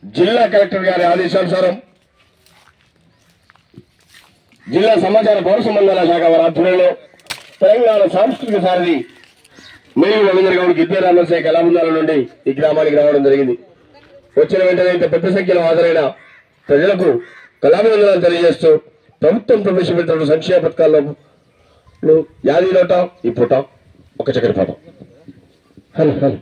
జిల్లా కలెక్టర్ గారి ఆదేశానుసారం జిల్లా సమాచార పౌర సంబంధాల శాఖ వారి ఆధ్వర్యంలో తెలంగాణ సాంస్కృతిక సారథి మేలు రవీంద్ర గౌడ్ గిద్దె రామశేఖర్ కళాబృందాల నుండి ఈ గ్రామానికి రావడం జరిగింది. వచ్చిన వెంటనే ఇంత పెద్ద సంఖ్యలో హాజరైన ప్రజలకు కళాభివందనాలు తెలియజేస్తూ ప్రభుత్వం ప్రవేశపెట్టిన సంక్షేమ పథకాల్లో యాది నోట ఈ పూట ఒక చక్కెర పాట. హలో హలో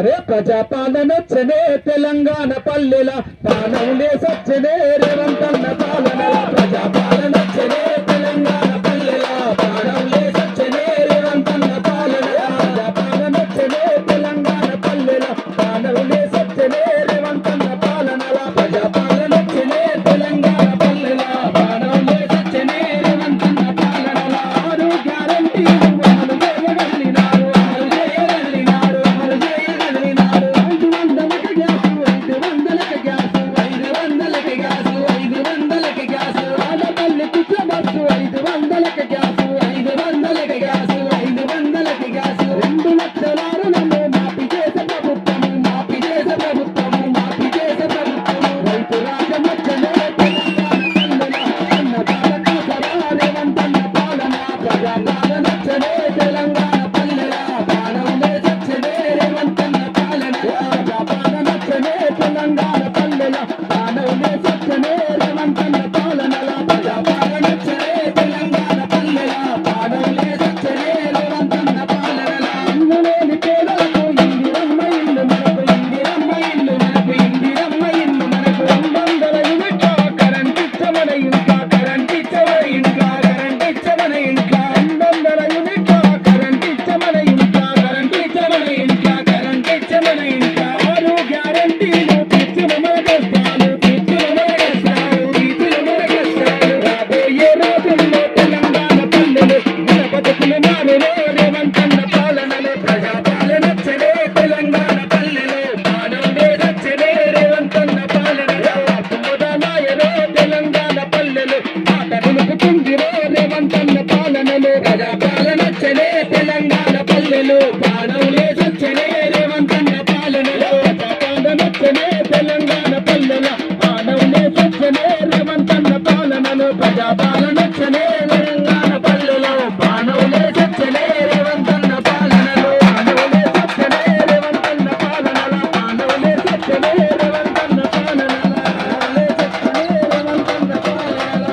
అరే ప్రజాపాలన వచ్చనే తెలంగాణ పల్లెల పాలనలే సచ్చనే రేవంతన్న పాలన. ప్రజాపాలన వచ్చనే తెలంగాణ పల్లెల పాలనలే సచ్చనే రేవంతన్న పాలన. ప్రజాపాలన వచ్చనే తెలంగాణ పల్లెల పాలనలే సచ్చనే రేవంతన్న పాలన. ప్రజాపాలన వచ్చనే తెలంగాణ పల్లెల పాలనలే సచ్చనే రేవంతన్న పాలన. ఆరు గ్యారంటీ అమలు చేయగలిగినారు, అమలు చేయగలిగినారు, అమలు చేయగలిగినారు. 500కి గ్యాసు, 500కి గ్యాసు, 500కి గ్యాసు, 500కి గ్యాసు. ఆడపల్లి కుట్ల బస్సు 500కి గ్యాసు, 500కి గ్యాసు, 500కి గ్యాసు. 2 లక్షల రుణము మాఫీ చేసే ప్రభుత్వము, మాఫీ చేసే ప్రభుత్వము, మాఫీ చేసే ప్రభుత్వము. రైతు రాజ్యం వచ్చనే తెలంగాణ పల్లెల అన్నదాత సరా రేవంతన్న పాలన. ప్రజాపాలన వచ్చనే తెలంగాణ పల్లెల పాలనలే సచ్చనే రేవంతన్న పాలన. ప్రజాపాలన వచ్చనే తెలంగాణ పల్లెల పాలనలే సచ్చనే రేవంతన్న పాలన. ప్రజాపాలన వచ్చనే తెలంగాణ పల్లెల పాలనలే సచ్చనే రేవంతన్న పాలన. ఇందులోని పేదలకు ఇందిరమ్మ ఇల్లు మనకు, ఇందిరమ్మ ఇల్లు మనకు, ఇందిరమ్మ ఇల్లు మనకు. 200 యూనిట్ల కరెంట్ ఇచ్చమన ఇంకా, కరెంట్ ఇచ్చమన ఇంకా, కరెంట్ ఇచ్చమన ఇంకా. 200 యూనిట్ల కరెంట్ ఇచ్చమన ఇంకా, కరెంట్ ఇచ్చమన ఇంకా, కరెంట్ ఇచ్చమన ఇంకా. 6 గ్యారంటీలు తీర్చిన మన కష్టాలు, తీర్చిన మన కష్టాలు, తీర్చిన మన కష్టాలు. రాబోయే రోజుల్లో తెలంగాణ పల్లెలు మన బతుకులు మారునే రేవంతన్న పాలనలో. ప్రజాపాలన వచ్చనే తెలంగాణ పల్లెలు పాలనలే సచ్చనే రేవంతన్న పాలనలో. అద్భుతమాయనే తెలంగాణ పల్లెలు ఆట నిలుపుతుందిరో రేవంతన్న పాలనలో. ప్రజాపాలన వచ్చనే తెలంగాణ పల్లెలు పాలనలే సచ్చనే రేవంతన్న పాలనలో. ప్రజాపాలన వచ్చనే తెలంగాణ పల్లెల పాలనలే సచ్చనే రేవంతన్న పాలనలో. ప్రజాపాలన వచ్చనే తెలంగాణ పల్లెలో పాలనలే సచ్చనే రేవంతన్న పాలనలో. పాలనలే సచ్చనే రేవంతన్న పాలనలో. పాలనలే సచ్చనే రేవంతన్న పాలనలో. పాలనలే సచ్చనే రేవంతన్న పాలనలో.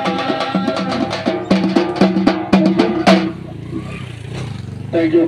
Thank you.